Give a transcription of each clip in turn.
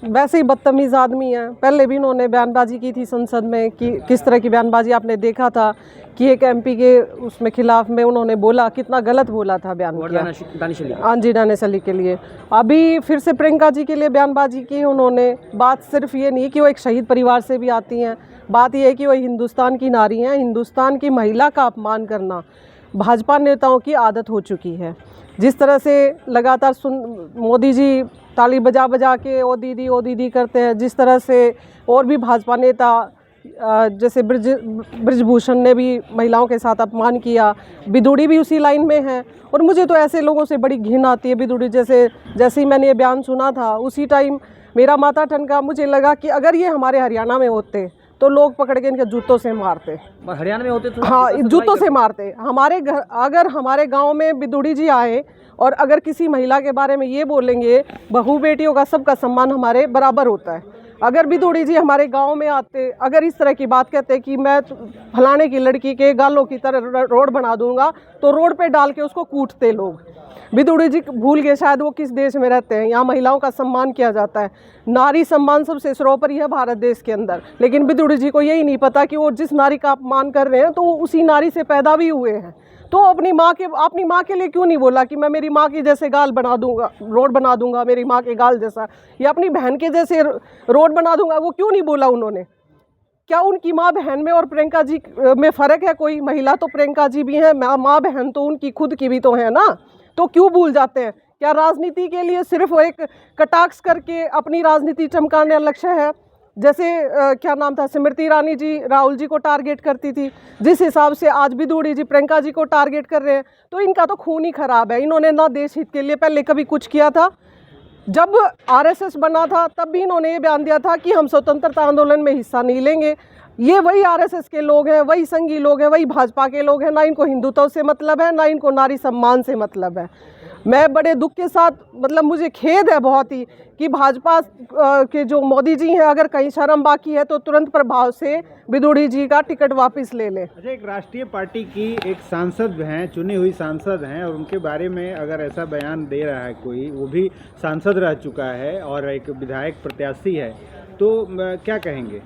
वैसे ही बदतमीज़ आदमी हैं। पहले भी इन्होंने बयानबाजी की थी संसद में कि किस तरह की बयानबाजी आपने देखा था कि एक एमपी के उसमें खिलाफ में उन्होंने बोला, कितना गलत बोला था बयान किया। हाँ जी, दानिश अली के लिए। अभी फिर से प्रियंका जी के लिए बयानबाजी की उन्होंने। बात सिर्फ ये नहीं कि वो एक शहीद परिवार से भी आती हैं, बात यह है कि वो हिंदुस्तान की नारी हैं। हिंदुस्तान की महिला का अपमान करना भाजपा नेताओं की आदत हो चुकी है। जिस तरह से लगातार मोदी जी ताली बजा बजा के ओ दीदी करते हैं, जिस तरह से और भी भाजपा नेता जैसे ब्रिजभूषण ने भी महिलाओं के साथ अपमान किया, बिदुड़ी भी उसी लाइन में है। और मुझे तो ऐसे लोगों से बड़ी घिन आती है। बिदुड़ी जैसे ही मैंने ये बयान सुना था उसी टाइम मेरा माथा ठनका। मुझे लगा कि अगर ये हमारे हरियाणा में होते तो लोग पकड़ के इनके जूतों से मारते। हरियाणा में होते तो हाँ, जूतों से मारते। हमारे घर अगर हमारे गांव में बिदुड़ी जी आए और अगर किसी महिला के बारे में ये बोलेंगे, बहू बेटियों का सबका सम्मान हमारे बराबर होता है। अगर बिदुड़ी जी हमारे गांव में आते, अगर इस तरह की बात कहते कि मैं फलाने की लड़की के गालों की तरह रोड बना दूंगा, तो रोड पे डाल के उसको कूटते लोग। बिदुड़ी जी भूल गए शायद वो किस देश में रहते हैं। यहाँ महिलाओं का सम्मान किया जाता है, नारी सम्मान सबसे सर्वोपरि है भारत देश के अंदर। लेकिन बिदुड़ी जी को यही नहीं पता कि वो जिस नारी का अपमान कर रहे हैं तो वो उसी नारी से पैदा भी हुए हैं। तो अपनी माँ के लिए क्यों नहीं बोला कि मैं मेरी माँ की जैसे गाल बना दूंगा, रोड बना दूंगा मेरी माँ के गाल जैसा, या अपनी बहन के जैसे रोड बना दूंगा? वो क्यों नहीं बोला उन्होंने? क्या उनकी माँ बहन में और प्रियंका जी में फ़र्क है? कोई महिला तो प्रियंका जी भी हैं, माँ बहन तो उनकी खुद की भी तो है ना। तो क्यों भूल जाते हैं? क्या राजनीति के लिए सिर्फ एक कटाक्ष करके अपनी राजनीति चमकाने लक्ष्य है? जैसे क्या नाम था, स्मृति ईरानी जी राहुल जी को टारगेट करती थी, जिस हिसाब से आज बिदुड़ी जी प्रियंका जी को टारगेट कर रहे हैं, तो इनका तो खून ही खराब है। इन्होंने ना देश हित के लिए पहले कभी कुछ किया था। जब आरएसएस बना था तब भी इन्होंने ये बयान दिया था कि हम स्वतंत्रता आंदोलन में हिस्सा नहीं लेंगे। ये वही आरएसएस के लोग हैं, वही संघी लोग हैं, वही भाजपा के लोग हैं। ना इनको हिंदुत्व से मतलब है, ना इनको नारी सम्मान से मतलब है। मैं बड़े दुख के साथ, मतलब मुझे खेद है बहुत ही कि भाजपा के जो मोदी जी हैं, अगर कहीं शर्म बाकी है तो तुरंत प्रभाव से बिदुड़ी जी का टिकट वापस ले लें। अच्छा, एक राष्ट्रीय पार्टी की एक सांसद हैं, चुनी हुई सांसद हैं, और उनके बारे में अगर ऐसा बयान दे रहा है कोई, वो भी सांसद रह चुका है और एक विधायक प्रत्याशी है, तो क्या कहेंगे?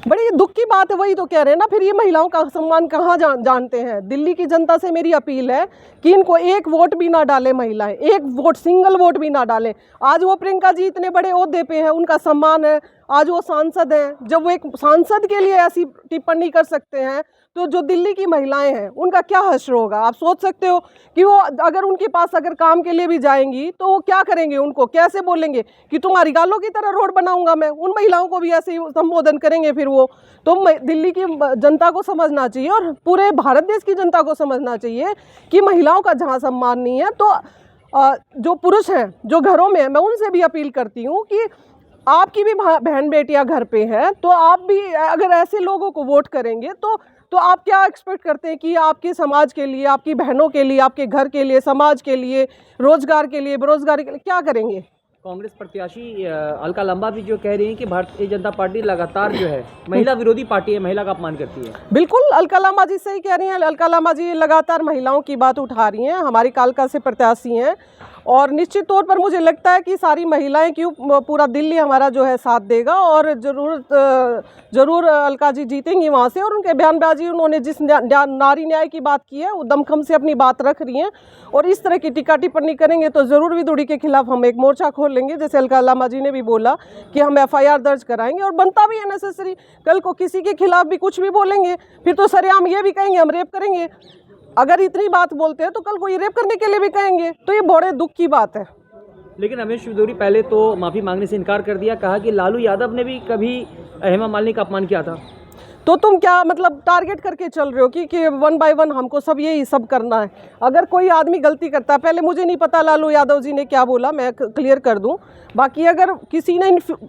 बड़ी दुख की बात है। वही तो कह रहे हैं ना, फिर ये महिलाओं का सम्मान कहाँ जानते हैं? दिल्ली की जनता से मेरी अपील है कि इनको एक वोट भी ना डालें महिलाएं, एक वोट, सिंगल वोट भी ना डालें। आज वो प्रियंका जी इतने बड़े ओहदे पे हैं, उनका सम्मान है, आज वो सांसद हैं। जब वो एक सांसद के लिए ऐसी टिप्पणी कर सकते हैं, तो जो दिल्ली की महिलाएं हैं उनका क्या हश्र होगा? आप सोच सकते हो कि वो अगर उनके पास अगर काम के लिए भी जाएंगी तो वो क्या करेंगे? उनको कैसे बोलेंगे कि तुम्हारी गालों की तरह रोड बनाऊंगा मैं? उन महिलाओं को भी ऐसे ही संबोधन करेंगे फिर वो। तो दिल्ली की जनता को समझना चाहिए और पूरे भारत देश की जनता को समझना चाहिए कि महिलाओं का जहाँ सम्मान नहीं है, तो जो पुरुष हैं जो घरों में हैं, मैं उनसे भी अपील करती हूँ कि आपकी भी बहन बेटियां घर पे हैं, तो आप भी अगर ऐसे लोगों को वोट करेंगे तो आप क्या एक्सपेक्ट करते हैं कि आपके समाज के लिए, आपकी बहनों के लिए, आपके घर के लिए, समाज के लिए, रोजगार के लिए, बेरोजगारी के लिए क्या करेंगे? कांग्रेस प्रत्याशी अलका लांबा भी जो कह रही हैं कि भारतीय जनता पार्टी लगातार जो है महिला विरोधी पार्टी है, महिला का अपमान करती है। बिल्कुल, अलका लांबा जी सही कह रही हैं। अलका लांबा जी लगातार महिलाओं की बात उठा रही हैं, हमारी कालका से प्रत्याशी हैं, और निश्चित तौर पर मुझे लगता है कि सारी महिलाएं क्यों, पूरा दिल्ली हमारा जो है साथ देगा, और ज़रूर अलका जी जीतेंगी वहाँ से। और उनके बयानबाजी, उन्होंने जिस नारी न्याय की बात की है, वो दमखम से अपनी बात रख रही हैं, और इस तरह की टीका टिप्पणी करेंगे तो ज़रूर बिदुड़ी के खिलाफ हम एक मोर्चा खोल लेंगे। जैसे अलका लांबा जी ने भी बोला कि हम FIR दर्ज कराएंगे, और बनता भी है नेसेसरी। कल को किसी के खिलाफ भी कुछ भी बोलेंगे फिर तो सरेआम ये भी कहेंगे हम रेप करेंगे। अगर इतनी बात बोलते हैं तो कल को ये रेप करने के लिए भी कहेंगे, तो ये बड़े दुख की बात है। लेकिन रमेश बिदुड़ी पहले तो माफ़ी मांगने से इनकार कर दिया, कहा कि लालू यादव ने भी कभी हेमा मालिनी का अपमान किया था। तो तुम क्या मतलब टारगेट करके चल रहे हो कि 1 बाय 1 हमको सब यही सब करना है? अगर कोई आदमी गलती करता है, पहले मुझे नहीं पता लालू यादव जी ने क्या बोला, मैं क्लियर कर दूं। बाकी अगर किसी ने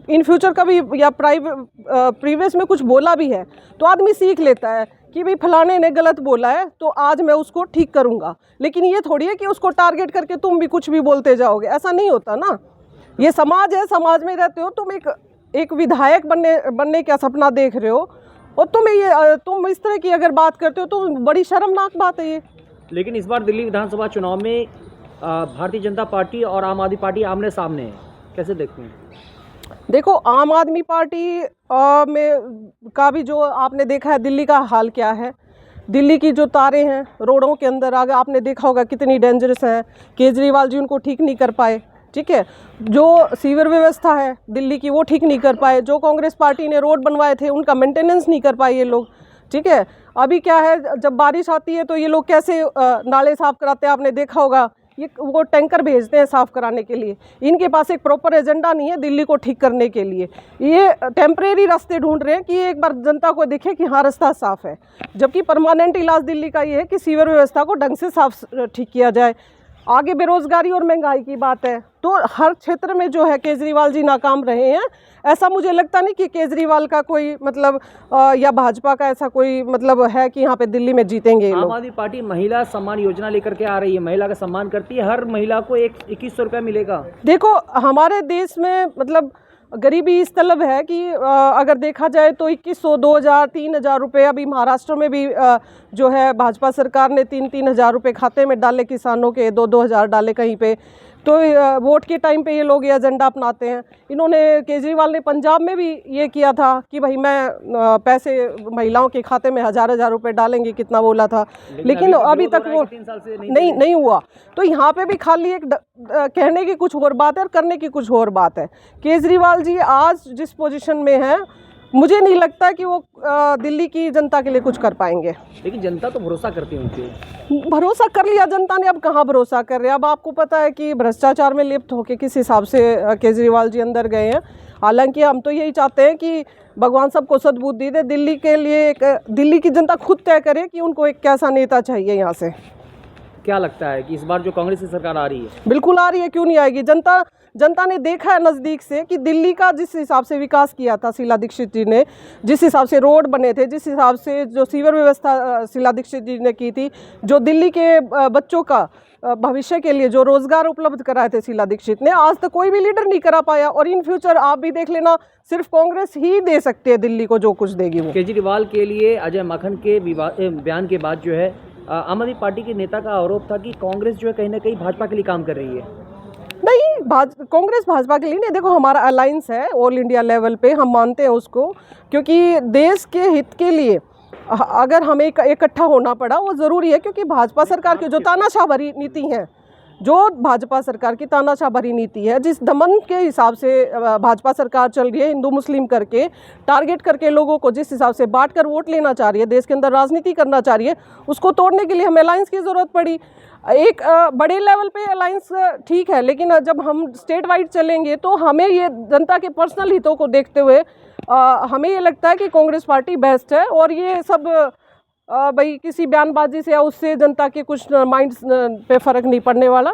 इन फ्यूचर कभी या प्रीवियस में कुछ बोला भी है तो आदमी सीख लेता है कि भाई फलाने ने गलत बोला है तो आज मैं उसको ठीक करूँगा। लेकिन ये थोड़ी है कि उसको टारगेट करके तुम भी कुछ भी बोलते जाओगे, ऐसा नहीं होता ना। ये समाज है, समाज में रहते हो तुम, एक विधायक बनने का सपना देख रहे हो, और तुम इस तरह की अगर बात करते हो तो बड़ी शर्मनाक बात है ये। लेकिन इस बार दिल्ली विधानसभा चुनाव में भारतीय जनता पार्टी और आम आदमी पार्टी आमने सामने है, कैसे देखते हैं? देखो, आम आदमी पार्टी में का भी जो आपने देखा है दिल्ली का हाल क्या है। दिल्ली की जो तारें हैं रोडों के अंदर, आगे आपने देखा होगा कितनी डेंजरस हैं। केजरीवाल जी उनको ठीक नहीं कर पाए, ठीक है। जो सीवर व्यवस्था है दिल्ली की वो ठीक नहीं कर पाए। जो कांग्रेस पार्टी ने रोड बनवाए थे उनका मेंटेनेंस नहीं कर पाए ये लोग, ठीक है। अभी क्या है, जब बारिश आती है तो ये लोग कैसे नाले साफ़ कराते हैं, आपने देखा होगा। ये वो टैंकर भेजते हैं साफ़ कराने के लिए। इनके पास एक प्रॉपर एजेंडा नहीं है दिल्ली को ठीक करने के लिए। ये टेम्परेरी रास्ते ढूंढ रहे हैं कि एक बार जनता को दिखे कि हाँ रास्ता साफ़ है, जबकि परमानेंट इलाज दिल्ली का ये है कि सीवर व्यवस्था को ढंग से साफ ठीक किया जाए। आगे बेरोज़गारी और महंगाई की बात है, तो हर क्षेत्र में जो है केजरीवाल जी नाकाम रहे हैं। ऐसा मुझे लगता नहीं कि केजरीवाल का कोई मतलब या भाजपा का ऐसा कोई मतलब है कि यहाँ पे दिल्ली में जीतेंगे आम लोग। आदमी पार्टी महिला सम्मान योजना लेकर के आ रही है, महिला का सम्मान करती है, हर महिला को 2100 रुपया मिलेगा। देखो, हमारे देश में मतलब गरीबी इस तलब है कि अगर देखा जाए तो 2100, 2000, 3000 रुपये। अभी महाराष्ट्र में भी जो है भाजपा सरकार ने 3-3 हज़ार रुपये खाते में डाले, किसानों के 2-2 हज़ार डाले कहीं पे। तो वोट के टाइम पे ये लोग ये एजेंडा अपनाते हैं। इन्होंने केजरीवाल ने पंजाब में भी ये किया था कि भाई मैं पैसे महिलाओं के खाते में हज़ार रुपये डालेंगे, कितना बोला था, लेकिन अभी तक वो 3 साल से नहीं हुआ। तो यहाँ पे भी खाली एक कहने की कुछ और बात है और करने की कुछ और बात है। केजरीवाल जी आज जिस पोजीशन में है, मुझे नहीं लगता कि वो दिल्ली की जनता के लिए कुछ कर पाएंगे। लेकिन जनता तो भरोसा करती है उनके। भरोसा कर लिया जनता ने, अब कहाँ भरोसा कर रहे हैं। अब आपको पता है कि भ्रष्टाचार में लिप्त होकर किस हिसाब से केजरीवाल जी अंदर गए हैं। हालांकि हम तो यही चाहते हैं कि भगवान सबको सद्बुद्धि दे। दिल्ली के लिए दिल्ली की जनता खुद तय करे कि उनको एक कैसा नेता चाहिए। यहाँ से क्या लगता है कि इस बार जो कांग्रेस की सरकार आ रही है? बिल्कुल आ रही है, क्यों नहीं आएगी। जनता ने देखा है नज़दीक से कि दिल्ली का जिस हिसाब से विकास किया था शीला दीक्षित जी ने, जिस हिसाब से रोड बने थे, जिस हिसाब से जो सीवर व्यवस्था शीला दीक्षित जी ने की थी, जो दिल्ली के बच्चों का भविष्य के लिए जो रोज़गार उपलब्ध कराए थे शीला दीक्षित ने, आज तक कोई भी लीडर नहीं करा पाया। और इन फ्यूचर आप भी देख लेना, सिर्फ कांग्रेस ही दे सकती है दिल्ली को जो कुछ देगी वो। केजरीवाल के लिए अजय माकन के बयान के बाद जो है आम आदमी पार्टी के नेता का आरोप था कि कांग्रेस जो है कहीं ना कहीं भाजपा के लिए काम कर रही है। नहीं, कांग्रेस भाजपा के लिए नहीं। देखो, हमारा अलायंस है ऑल इंडिया लेवल पे, हम मानते हैं उसको, क्योंकि देश के हित के लिए अगर हमें इकट्ठा होना पड़ा वो ज़रूरी है। क्योंकि भाजपा सरकार की जो तानाशाह भरी नीति है, जो भाजपा सरकार की तानाशाह भरी नीति है, जिस दमन के हिसाब से भाजपा सरकार चल रही है, हिंदू मुस्लिम करके टारगेट करके लोगों को जिस हिसाब से बांट कर वोट लेना चाह रही है, देश के अंदर राजनीति करना चाह रही है, उसको तोड़ने के लिए हमें अलायंस की ज़रूरत पड़ी। एक बड़े लेवल पे अलायंस ठीक है, लेकिन जब हम स्टेट वाइड चलेंगे तो हमें ये जनता के पर्सनल हितों को देखते हुए हमें ये लगता है कि कांग्रेस पार्टी बेस्ट है। और ये सब भाई किसी बयानबाजी से या उससे जनता के कुछ माइंड पे फ़र्क नहीं पड़ने वाला।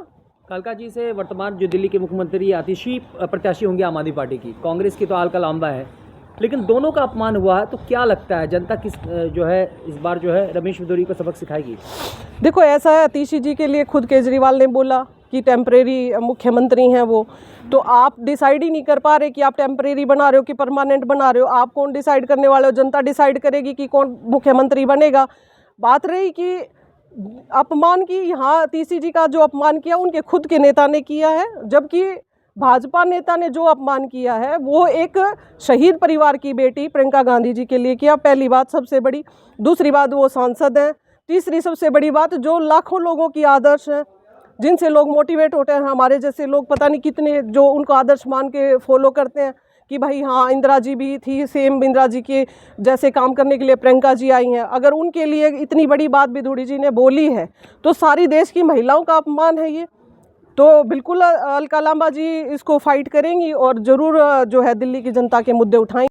कालका जी से वर्तमान जो दिल्ली के मुख्यमंत्री आतिशी प्रत्याशी होंगे आम आदमी पार्टी की, कांग्रेस की तो आलका लांबा है, लेकिन दोनों का अपमान हुआ है। तो क्या लगता है जनता किस जो है इस बार जो है रमेश बिदूरी को सबक सिखाएगी? देखो, ऐसा है, आतिशी जी के लिए खुद केजरीवाल ने बोला कि टेम्परेरी मुख्यमंत्री हैं वो, तो आप डिसाइड ही नहीं कर पा रहे कि आप टेम्परेरी बना रहे हो कि परमानेंट बना रहे हो। आप कौन डिसाइड करने वाले हो? जनता डिसाइड करेगी कि कौन मुख्यमंत्री बनेगा। बात रही कि अपमान की, यहाँ आतिशी जी का जो अपमान किया उनके खुद के नेता ने किया है, जबकि भाजपा नेता ने जो अपमान किया है वो एक शहीद परिवार की बेटी प्रियंका गांधी जी के लिए किया। पहली बात सबसे बड़ी। दूसरी बात, वो सांसद हैं। तीसरी सबसे बड़ी बात, जो लाखों लोगों की आदर्श हैं, जिनसे लोग मोटिवेट होते हैं, हमारे जैसे लोग पता नहीं कितने जो उनको आदर्श मान के फॉलो करते हैं कि भाई हाँ, इंदिरा जी भी थी, सेम इंदिरा जी के जैसे काम करने के लिए प्रियंका जी आई हैं। अगर उनके लिए इतनी बड़ी बात बिदूड़ी जी ने बोली है तो सारी देश की महिलाओं का अपमान है ये। तो बिल्कुल अलका लांबा जी इसको फाइट करेंगी और ज़रूर जो है दिल्ली की जनता के मुद्दे उठाएंगी।